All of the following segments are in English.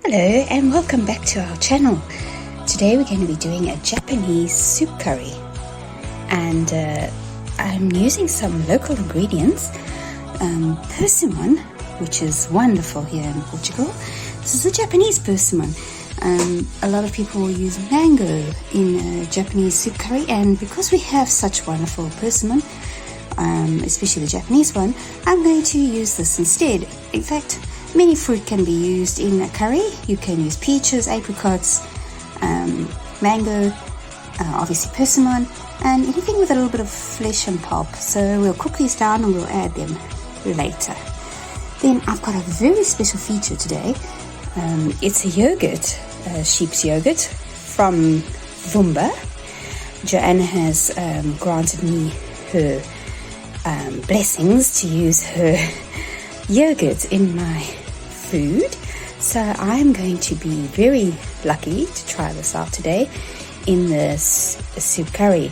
Hello and welcome back to our channel. Today we're going to be doing a Japanese soup curry, and I'm using some local ingredients. Persimmon, which is wonderful here in Portugal. This is a Japanese persimmon. A lot of people use mango in Japanese soup curry, and because we have such wonderful persimmon, especially the Japanese one, I'm going to use this instead. In fact, many fruit can be used in a curry. You can use peaches, apricots, mango, obviously persimmon, and anything with a little bit of flesh and pulp. So we'll cook these down and we'll add them later. Then I've got a very special feature today. It's a yogurt, sheep's yogurt from Vumba. Joanna has granted me her blessings to use her yogurt in my food, so I'm going to be very lucky to try this out today in this soup curry.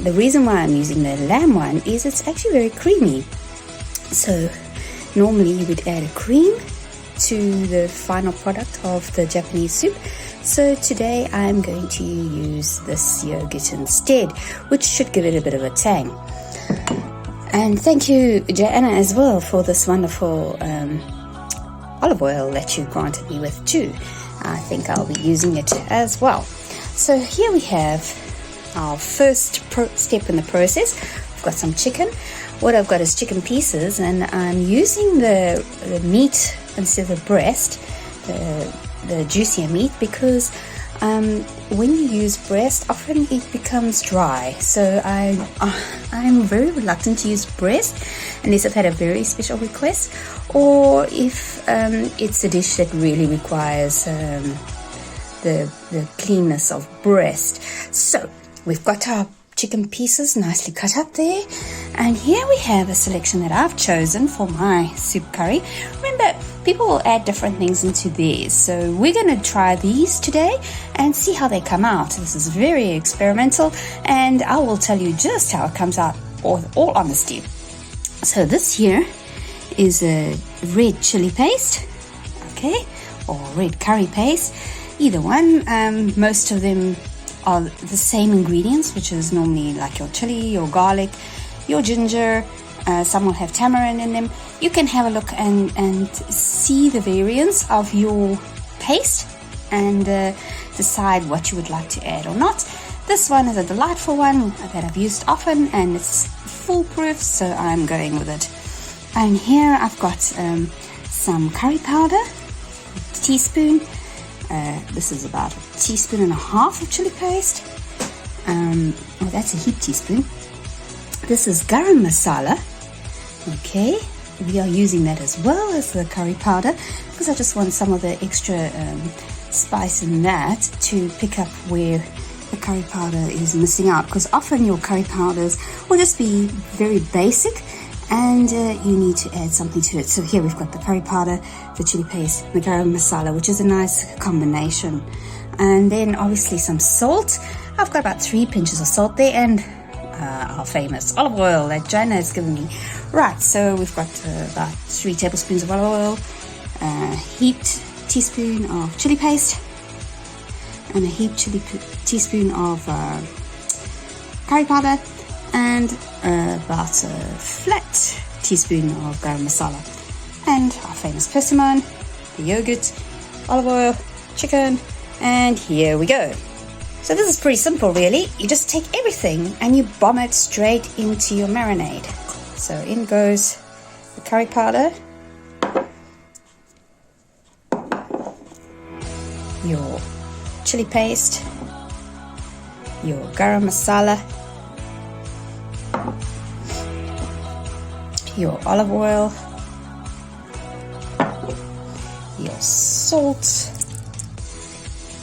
The reason why I'm using the lamb one is it's actually very creamy. So normally you would add a cream to the final product of the Japanese soup. So today I'm going to use this yogurt instead, which should give it a bit of a tang. And thank you, Joanna, as well, for this wonderful olive oil that you granted me with too. I think I'll be using it as well. So here we have our first step in the process. We've got some chicken. What I've got is chicken pieces, and I'm using the meat instead of the breast, the juicier meat, because when you use breast, often it becomes dry. So I'm very reluctant to use breast unless I've had a very special request, or if it's a dish that really requires the cleanness of breast. So we've got our chicken pieces nicely cut up there, and here we have a selection that I've chosen for my soup curry. Remember, people will add different things into theirs, so we're going to try these today and see how they come out. This is very experimental, and I will tell you just how it comes out with all honesty. So this here is a red chili paste, okay, or red curry paste, either one. Most of them are the same ingredients, which is normally like your chili, your garlic, your ginger. Some will have tamarind in them. You can have a look and see the variance of your paste and decide what you would like to add or not. This one is a delightful one that I've used often, and it's foolproof, so I'm going with it. And here I've got some curry powder, a teaspoon. This is about a teaspoon and a half of chili paste. Oh, that's a heaped teaspoon. This is garam masala. Okay, we are using that as well as the curry powder because I just want some of the extra spice in that to pick up where the curry powder is missing out, because often your curry powders will just be very basic and you need to add something to it. So here we've got the curry powder, the chili paste, the garam masala, which is a nice combination. And then obviously some salt. I've got about 3 pinches of salt there, and our famous olive oil that Joanna has given me. Right, so we've got about 3 tablespoons of olive oil, a heaped teaspoon of chili paste, and a heaped teaspoon of curry powder, and about a flat teaspoon of garam masala, and our famous persimmon, the yogurt, olive oil, chicken, and here we go. So this is pretty simple, really. You just take everything and you bomb it straight into your marinade. So in goes the curry powder, your chili paste, your garam masala, your olive oil, your salt,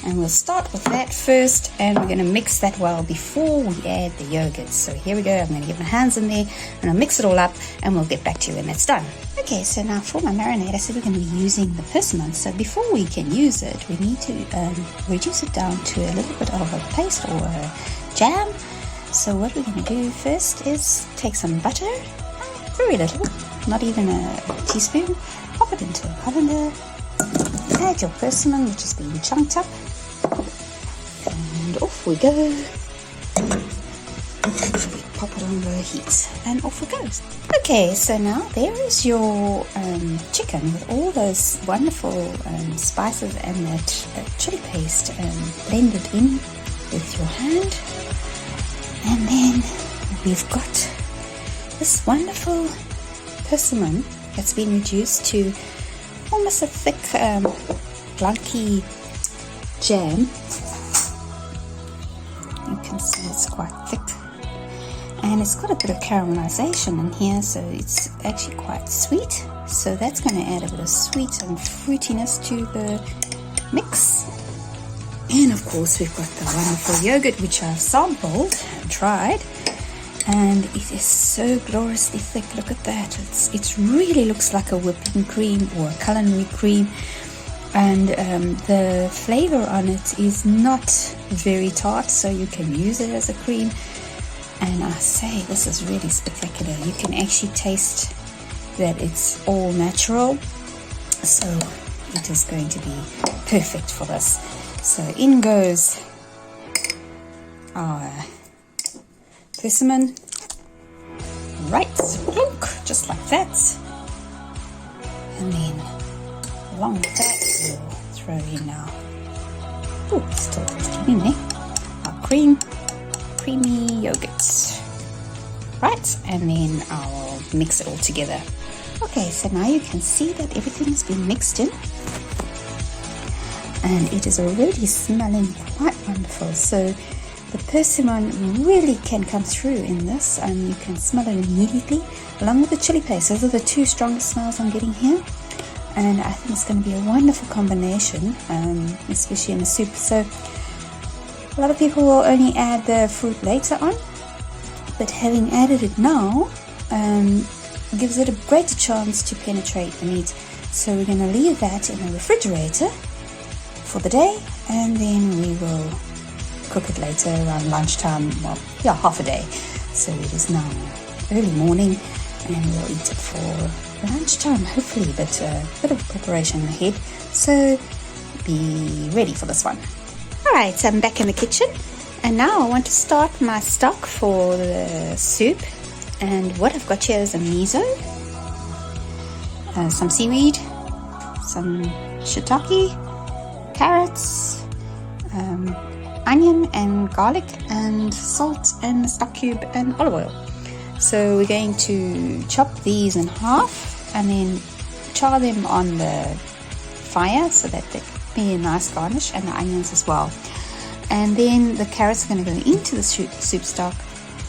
and we'll start with that first, and we're going to mix that well before we add the yogurt. So here we go. I'm going to get my hands in there and I'll mix it all up, and we'll get back to you when that's done. Okay, so now for my marinade, I said we're going to be using the persimmon. So before we can use it, we need to reduce it down to a little bit of a paste or a jam. So what we're going to do first is take some butter, very little, not even a teaspoon, pop it into a colander, add your persimmon, which has been chunked up. And off we go. We pop it on low heat and off it goes. Okay, so now there is your chicken with all those wonderful spices and that chili paste blended in with your hand. And then we've got this wonderful persimmon that's been reduced to almost a thick, glunky jam. You can see it's quite thick. And it's got a bit of caramelization in here, so it's actually quite sweet. So that's going to add a bit of sweet and fruitiness to the mix. And of course we've got the wonderful yogurt, which I've sampled and tried. And it is so gloriously thick. Look at that. It really looks like a whipping cream or a culinary cream. And the flavor on it is not very tart, so you can use it as a cream. And I say, this is really spectacular. You can actually taste that it's all natural. So it is going to be perfect for this. So in goes our persimmon. Right, plunk, just like that. And then along with that, we'll throw in our, still in there, our creamy yogurt. Right, and then I'll mix it all together. Okay, so now you can see that everything's been mixed in. And it is already smelling quite wonderful. So the persimmon really can come through in this, and you can smell it immediately, along with the chili paste. Those are the two strongest smells I'm getting here. And I think it's going to be a wonderful combination, especially in a soup. So a lot of people will only add the fruit later on, but having added it now gives it a greater chance to penetrate the meat. So we're going to leave that in the refrigerator for the day, and then we will cook it later around lunchtime. Well, yeah, half a day. So it is now early morning, and we'll eat it for lunchtime hopefully, but a bit of preparation ahead, so be ready for this one. Alright, so I'm back in the kitchen, and now I want to start my stock for the soup. And what I've got here is a miso, some seaweed, some shiitake, carrots, onion and garlic, and salt and stock cube and olive oil. So we're going to chop these in half and then char them on the fire so that they be a nice garnish, and the onions as well. And then the carrots are going to go into the soup stock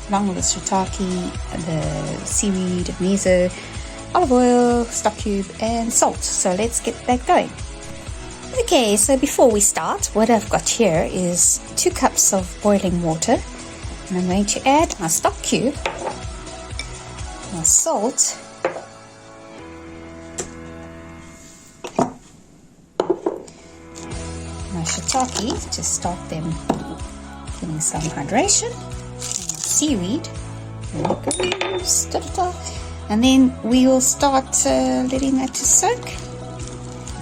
along with the shiitake, the seaweed, miso, olive oil, stock cube and salt. So let's get that going. Okay, so before we start, what I've got here is 2 cups of boiling water, and I'm going to add my stock cube, my salt, my shiitake to start them getting some hydration, and seaweed, and then we will start letting that to soak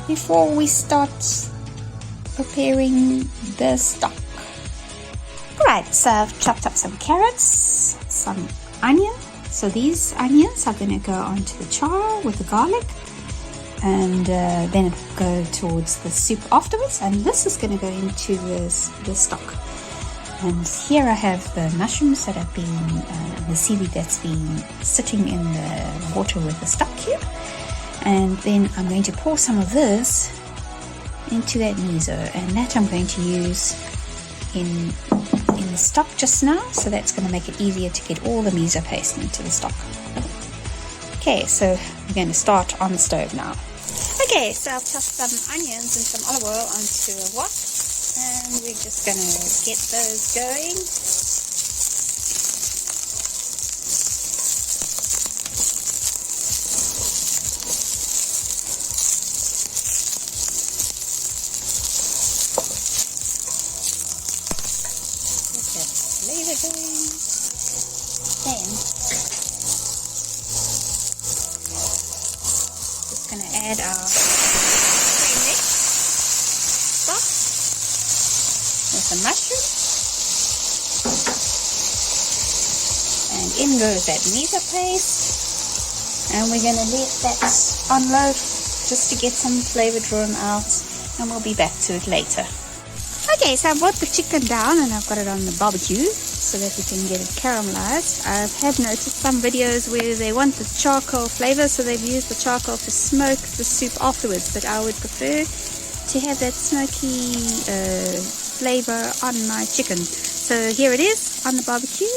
before we start preparing the stock. Alright, so I've chopped up some carrots, some onion. So these onions are going to go onto the char with the garlic, and then it will go towards the soup afterwards, and this is going to go into the stock. And here I have the mushrooms that have been, the seaweed that's been sitting in the water with the stock cube. And then I'm going to pour some of this into that miso, and that I'm going to use in the stock just now, so that's going to make it easier to get all the miso paste into the stock. Okay, so we're going to start on the stove now. Okay, so I've tossed some onions and some olive oil onto a wok, and we're just going to get those going. Then just going to add our cream mix. with the mushroom. And in goes that miso paste. And we're going to let that on low just to get some flavor drawn out. And we'll be back to it later. Okay, so I brought the chicken down and I've got it on the barbecue so that we can get it caramelized. I have noticed some videos where they want the charcoal flavor, so they've used the charcoal to smoke the soup afterwards, but I would prefer to have that smoky flavor on my chicken. So here it is on the barbecue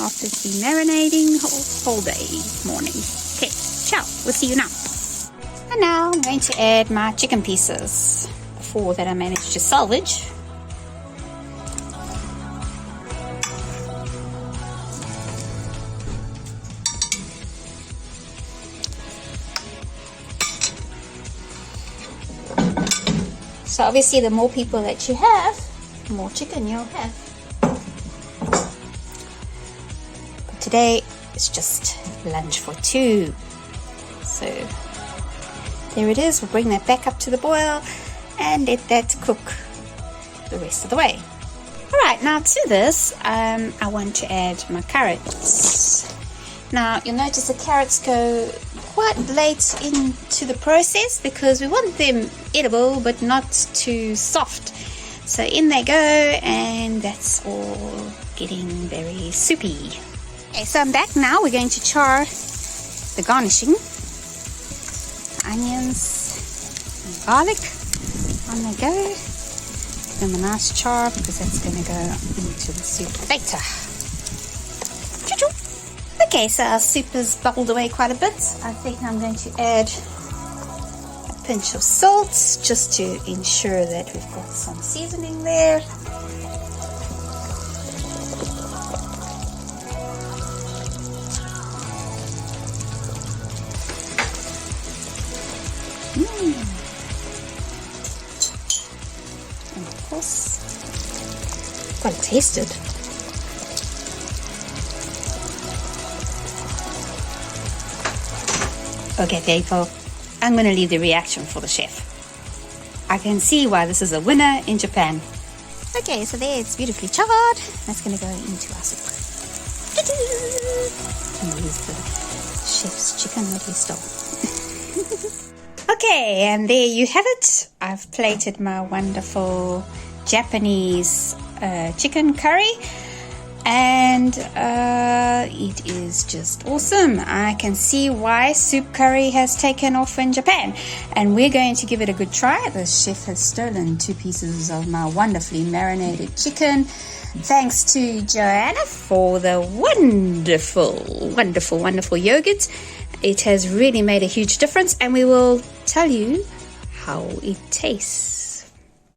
after it's been marinating whole day morning. Okay, ciao, we'll see you now. And now I'm going to add my chicken pieces, the 4 that I managed to salvage. So obviously the more people that you have, the more chicken you'll have. But today it's just lunch for 2. So there it is. We'll bring that back up to the boil and let that cook the rest of the way. Alright, now to this I want to add my carrots. Now you'll notice the carrots go quite late into the process because we want them edible but not too soft. So in they go, and that's all getting very soupy. Okay, so I'm back now. We're going to char the garnishing. Onions and garlic on they go. Give them a nice char because that's going to go into the soup later. Okay, so our soup has bubbled away quite a bit. I think I'm going to add a pinch of salt just to ensure that we've got some seasoning there. And of course, got to taste it. Okay, people, I'm going to leave the reaction for the chef. I can see why this is a winner in Japan. Okay, so there it's beautifully charred. That's going to go into our soup. And use the chef's chicken that he stole. Okay, and there you have it. I've plated my wonderful Japanese chicken curry. And it is just awesome. I can see why soup curry has taken off in Japan. And we're going to give it a good try. The chef has stolen 2 pieces of my wonderfully marinated chicken. Thanks to Joanna for the wonderful yogurt. It has really made a huge difference. And we will tell you how it tastes.